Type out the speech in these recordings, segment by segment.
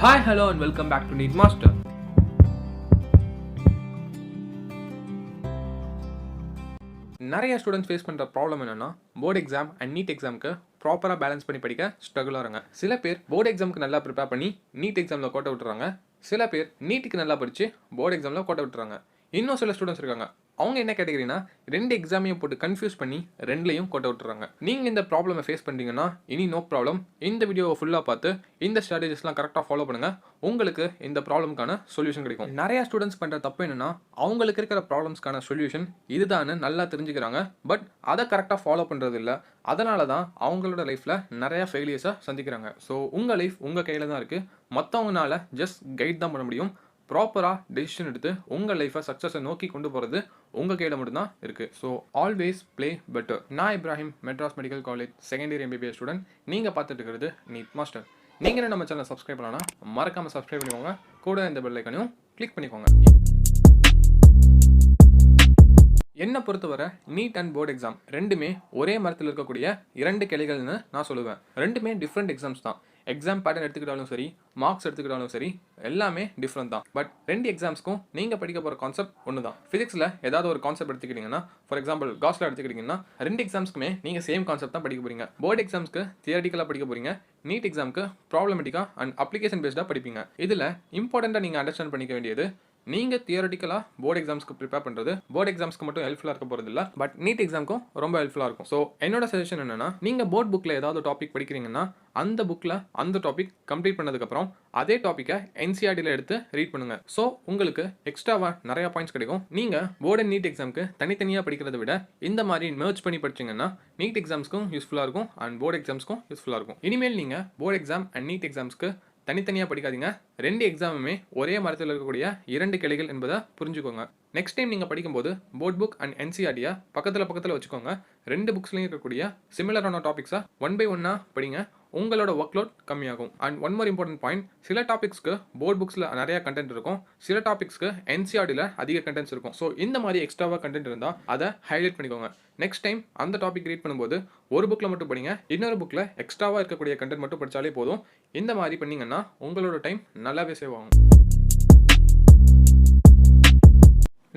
Hi, hello and welcome back to NEET Master. நிறைய students face பண்ணுற problem என்னன்னா board exam and NEET எக்ஸாமுக்கு ப்ராப்பராக பேலன்ஸ் பண்ணி படிக்க ஸ்ட்ரகிள் ஆகிறாங்க. சில பேர் போர்டு எக்ஸாமுக்கு நல்லா ப்ரிப்பேர் பண்ணி நீட் எக்ஸாமில் கோட்டை விட்டுறாங்க. சில பேர் நீட்டுக்கு நல்லா படித்து போர்டு எக்ஸாமில் கோட்டை விட்டுறாங்க. இன்னும் சில ஸ்டூடெண்ட்ஸ் இருக்காங்க, அவங்க என்ன கேட்டகரினா ரெண்டு எக்ஸாமையும் போட்டு கன்ஃபியூஸ் பண்ணி ரெண்டுலையும் கோட்டை விட்டுறாங்க. நீங்கள் இந்த ப்ராப்ளமை ஃபேஸ் பண்ணிட்டீங்கன்னா இனி நோ ப்ராப்ளம். இந்த வீடியோவை ஃபுல்லாக பார்த்து இந்த ஸ்ட்ராட்டஜிஸ்லாம் கரெக்டாக ஃபாலோ பண்ணுங்கள், உங்களுக்கு இந்த ப்ராப்ளம்க்கான சொல்யூஷன் கிடைக்கும். நிறையா ஸ்டூடெண்ட்ஸ் பண்ணுற தப்பு என்னன்னா அவங்களுக்கு இருக்கிற ப்ராப்ளம்ஸ்க்கான சொல்யூஷன் இதுதான்னு நல்லா தெரிஞ்சுக்கிறாங்க, பட் அதை கரெக்டாக ஃபாலோ பண்ணுறது இல்லை. அதனால தான் அவங்களோட லைஃப்பில் நிறையா ஃபெயிலியர்ஸை சந்திக்கிறாங்க. ஸோ உங்கள் லைஃப் உங்கள் கையில் தான் இருக்குது. மற்றவங்களால ஜஸ்ட் கைட் தான் பண்ண முடியும். ப்ராப்பராக டெசிஷன் எடுத்து உங்கள் லைஃப்பை சக்ஸஸை நோக்கி கொண்டு போகிறது உங்கள் கையில் மட்டும்தான் இருக்குது. So always play better. நான் Ibrahim, Madras medical college second year MBBS student. நீங்கள் பார்த்துட்டு இருக்கிறது நீட் மாஸ்டர். நீங்கள் நம்ம சேனல் சப்ஸ்கிரைப் பண்ணலாம், மறக்காமல் சப்ஸ்கிரைப் பண்ணிக்கோங்க. கூட இந்த பெல் ஐக்கனையும் கிளிக் பண்ணிக்கோங்க. என்னை பொறுத்தவரை நீட் அண்ட் போர்டு எக்ஸாம் ரெண்டுமே ஒரே மரத்தில் இருக்கக்கூடிய இரண்டு கிளைகள்னு நான் சொல்லுவேன். ரெண்டுமே டிஃப்ரெண்ட் எக்ஸாம்ஸ் தான். எக்ஸாம் பேட்டர்ன் எடுத்துக்கிட்டாலும் சரி, மார்க்ஸ் எடுத்துக்கிட்டாலும் சரி, எல்லாமே டிஃப்ரெண்ட் தான். பட் ரெண்டு எக்ஸாம்ஸ்க்கும் நீங்கள் படிக்க போகிற கான்செப்ட் ஒன்று தான். ஃபிசிக்ஸில் ஏதாவது ஒரு கான்செப்ட் எடுத்துக்கிட்டிங்கன்னா, ஃபார் எக்ஸாம்பிள் காஸ்ல எடுத்துக்கிட்டிங்கன்னா, ரெண்டு எக்ஸாம்ஸ்க்குமே நீங்கள் சேம் கான்செப்ட் தான் படிக்க போகிறீங்க. போர்டு எக்ஸாம்ஸ்க்கு தியரிட்டிக்கலாக படிக்க போகிறீங்க, நீட் எக்ஸாமுக்கு ப்ராப்ளமேட்டிக்காக அண்ட் அப்ளிகேஷன் பேஸ்டாக படிப்பீங்க. இதில் இம்பார்ட்டண்ட்டாக நீங்கள் அண்டர்ஸ்டாண்ட் பண்ணிக்க வேண்டியது, நீங்கள் தியரிட்டிக்கலாக போர்டு எக்ஸாம்ஸ்க்கு ப்ரிப்பேர் பண்ணுறது போர்டு எக்ஸாம்ஸ்க்கு மட்டும் ஹெல்ப்ஃபுல்லாக இருக்க போகிறது இல்லை, பட் நீட் எக்ஸாமுக்கும் ரொம்ப ஹெல்ப்ஃபுல்லாக இருக்கும். ஸோ என்னோட சஜஷன் என்னன்னா, நீங்கள் போர்ட் புக்கில் ஏதாவது டாபிக் படிக்கிறீங்கன்னா அந்த புக்கில் அந்த டாபிக் கம்ப்ளீட் பண்ணதுக்கப்புறம் அதே டாப்பிக்கை NCERTல எடுத்து ரீட் பண்ணுங்க. ஸோ உங்களுக்கு எக்ஸ்ட்ராவாக நிறையா பாயிண்ட்ஸ் கிடைக்கும். நீங்கள் போர்டு அண்ட் நீட் எக்ஸாமுக்கு தனித்தனியாக படிக்கிறத விட இந்த மாதிரி மெர்ஜ் பண்ணி படிச்சிங்கன்னா நீட் எக்ஸாம்ஸ்க்கும் யூஸ்ஃபுல்லாக இருக்கும் அண்ட் போர்டு எக்ஸாம்ஸ்க்கும் யூஸ்ஃபுல்லாக இருக்கும். இனிமேல் நீங்கள் போர்டு எக்ஸாம் அண்ட் நீட் எக்ஸாம்ஸ்க்கு தனித்தனியாக படிக்காதீங்க. ரெண்டு எக்ஸாமுமே ஒரே மரத்தில் இருக்கக்கூடிய இரண்டு கிளைகள் என்பதை புரிஞ்சுக்கோங்க. நெக்ஸ்ட் டைம் நீங்கள் படிக்கும்போது போர்ட் புக் அண்ட் NCERTயை பக்கத்தில் வச்சுக்கோங்க. ரெண்டு புக்ஸ்லையும் இருக்கக்கூடிய சிமிலரான டாபிக்ஸை 1 by 1 படிங்க. உங்களோட ஒர்க்லோட் கம்மியாகும். And one more important point, சில டாபிக்ஸ்க்கு போர்ட் புக்ஸில் நிறைய கண்டென்ட் இருக்கும், சில டாபிக்ஸ்க்கு NCERTல அதிக கண்டென்ட்ஸ் இருக்கும். ஸோ இந்த மாதிரி எக்ஸ்ட்ராவாக கண்டென்ட் இருந்தால் அதை ஹைலைட் பண்ணிக்கோங்க. நெக்ஸ்ட் டைம் அந்த டாபிக் ரீட் பண்ணும்போது ஒரு புக்கில் மட்டும் படிங்க, இன்னொரு புக்கில் எக்ஸ்ட்ராவாக இருக்கக்கூடிய கண்டென்ட் மட்டும் படித்தாலே போதும். இந்த மாதிரி பண்ணிங்கன்னா உங்களோட டைம் நல்லாவே சேவ் ஆகும்.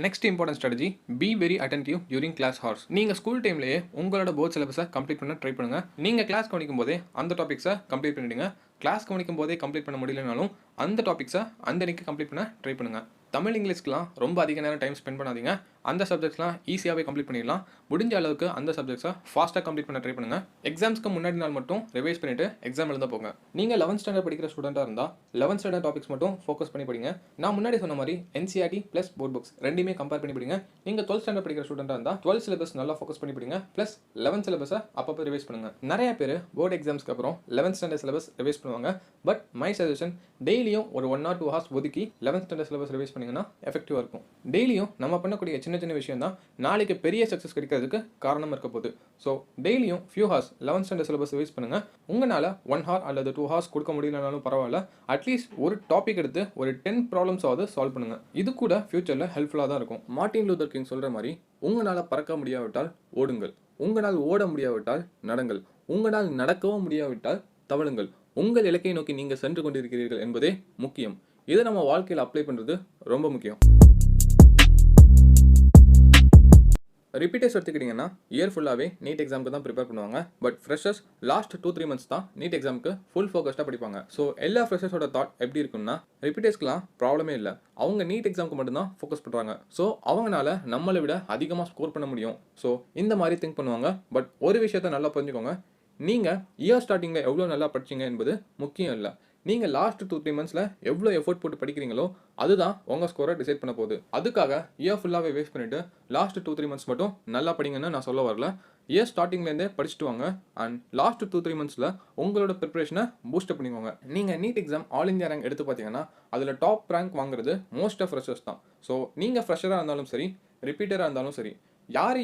Next important strategy, be very attentive during class hours. நீங்கள் ஸ்கூல் டைம்லேயே உங்களோட போர்ட் சிலபஸை கம்ப்ளீட் பண்ண ட்ரை பண்ணுங்கள். நீங்கள் கிளாஸ் கவனிக்கும் போதே அந்த டாபிக்ஸை கம்ப்ளீட் பண்ணிவிடுங்க. கிளாஸ் கவனிக்கும் போதே கம்ப்ளீட் பண்ண முடியலனாலும் அந்த டாபிக்ஸை அந்த அன்றைக்கி கம்ப்ளீட் பண்ண ட்ரை பண்ணுங்கள். தமிழ் இங்கிலீஷ்க்குலாம் ரொம்ப அதிக நேரம் டைம் ஸ்பெண்ட் பண்ணாதீங்க. அந்த சப்ஜெக்ட்ஸ்லாம் ஈஸியாகவே கம்ப்ளீட் பண்ணிடலாம். முடிஞ்ச அளவுக்கு அந்த சப்ஜெக்ட்ஸை ஃபாஸ்ட்டாக கம்ப்ளீட் பண்ண ட்ரை பண்ணுங்கள். எக்ஸாம்ஸ்க்கு முன்னாடி நாள் மட்டும் ரிவைஸ் பண்ணிவிட்டு எக்ஸாம் எழுத போங்க. நீங்கள் 11th ஸ்டாண்டர்ட் படிக்கிற ஸ்டூடெண்ட்டாக இருந்தால் 11th ஸ்டாண்டர்ட் டாபிக்ஸ் மட்டும் ஃபோக்கஸ் பண்ணி படிங்க. நான் முன்னாடி சொன்ன மாதிரி NCERT ப்ளஸ் போர்ட் புக்ஸ் ரெண்டுமே கம்பேர் பண்ணி படிங்க. நீங்கள் 12th ஸ்டாண்டர்ட் படிக்கிற ஸ்டூடெண்ட்டாக இருந்தால் 12th சிலபஸ் நல்லா ஃபோக்கஸ் பண்ணி படிங்க, ப்ளஸ் 11th சிலபஸை அப்பப்போ ரிவைஸ் பண்ணுங்கள். நிறைய பேர் போர்டு எக்ஸாம்ஸ்க்கு அப்புறம் 11th ஸ்டாண்டர்ட் சிலபஸ் ரிவைஸ் பண்ணுவாங்க. பட் மை சஜஷன், டெய்லியும் ஒரு 1 or 2 hours ஒதுக்கி 11th ஸ்டாண்டர்ட் சிலபஸ் ரிவைஸ் பண்ணிங்கன்னா எஃபெக்டிவாக இருக்கும். டெய்லியும் நம்ம பண்ணக்கூடிய சின்ன சின்ன விஷயம் தான் நாளைக்கு பெரிய சக்ஸஸ் கிடைக்கிறதுக்கு காரணம் இருக்க போகுது. ஸோ டெய்லியும் few hours 11th standard syllabus revise பண்ணுங்க. உங்களால் 1 hour அல்லது 2 hours கொடுக்க முடியலனாலும் பரவாயில்ல, அட்லீஸ்ட் ஒரு டாபிக் எடுத்து ஒரு 10 ப்ராப்ளம்ஸ் ஆகுது சால்வ் பண்ணுங்க. இது கூட ஃபியூச்சரில் ஹெல்ப்ஃபுல்லாக தான் இருக்கும். மார்ட்டின் லூதர் கிங் சொல்கிற மாதிரி, உங்களால் பறக்க முடியாவிட்டால் ஓடுங்கள், உங்களால் ஓட முடியாவிட்டால் நடங்கள், உங்களால் நடக்கவும் முடியாவிட்டால் தவழுங்கள். உங்கள் இலக்கை நோக்கி நீங்கள் சென்று கொண்டிருக்கிறீர்கள் என்பதே முக்கியம். இதை நம்ம வாழ்க்கையில் அப்ளை பண்ணுறது ரொம்ப முக்கியம். ரிப்பீட்டர்ஸ் எடுத்துக்கிட்டிங்கன்னா இயர் ஃபுல்லாகவே நீட் எக்ஸாமுக்கு தான் ப்ரிப்பேர் பண்ணுவாங்க. பட் ஃப்ரெஷர்ஸ் லாஸ்ட் 2-3 months தான் நீட் எக்ஸாமுக்கு ஃபுல் ஃபோக்கஸ்டாக படிப்பாங்க. ஸோ எல்லா ஃப்ரெஷர்ஸோட தாட் எப்படி இருக்குன்னா, ரிப்பீட்டர்ஸ்க்குலாம் ப்ராப்ளமே இல்லை, அவங்க நீட் எக்ஸாமுக்கு மட்டும்தான் ஃபோக்கஸ் பண்ணுறாங்க. ஸோ அவங்களால நம்மளை விட அதிகமாக ஸ்கோர் பண்ண முடியும். ஸோ இந்த மாதிரி திங்க் பண்ணுவாங்க. பட் ஒரு விஷயத்த நல்லா புரிஞ்சுக்கோங்க, நீங்கள் இயர் ஸ்டார்டிங்கில் எவ்வளோ நல்லா படிச்சிங்க என்பது முக்கியம் இல்லை. நீங்கள் லாஸ்ட் 2-3 months எவ்வளோ எஃபோர்ட் போட்டு படிக்கிறீங்களோ அதுதான் உங்கள் ஸ்கோரை டிசைட் பண்ண போகுது. அதுக்காக இயர் ஃபுல்லாகவே வேஸ்ட் பண்ணிவிட்டு லாஸ்ட் 2-3 months மட்டும் நல்லா படிங்கன்னு நான் சொல்ல வரல. இயர் ஸ்டார்டிங்லேருந்தே படிச்சுட்டு வாங்க அண்ட் லாஸ்ட் 2-3 months உங்களோட ப்ரிப்பரேஷனை பூஸ்டப் பண்ணிக்கோங்க. நீங்கள் NEET exam all India rank எடுத்து பார்த்தீங்கன்னா அதில் டாப் ரேங்க் வாங்குறது மோஸ்ட் ஆஃப் ஃப்ரெஷர்ஸ் தான். ஸோ நீங்கள் ஃப்ரெஷராக இருந்தாலும் சரி, ரிப்பீட்டராக இருந்தாலும் சரி,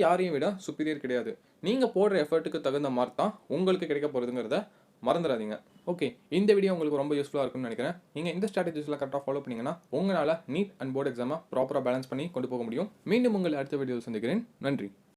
யாரையும் விட சுப்பீரியர் கிடையாது. நீங்கள் போடுற எஃபர்ட்டுக்கு தகுந்த மார்க் தான் உங்களுக்கு கிடைக்க போகிறதுங்கிறத மறந்துடாதீங்க. ஓகே, இந்த வீடியோ உங்களுக்கு ரொம்ப யூஸ்ஃபுல்லாக இருக்கும்னு நினைக்கிறேன். நீங்கள் இந்த ஸ்ட்ராட்டஜிஸ்லாம் கரெக்டாக ஃபாலோ பண்ணிங்கன்னா உங்களால் நீட் அண்ட் போர்டு எக்ஸாமை ப்ராப்பராக பேலன்ஸ் பண்ணி கொண்டு போக முடியும். மீண்டும் உங்களை அடுத்த வீடியோவில் சந்திக்கிறேன். நன்றி.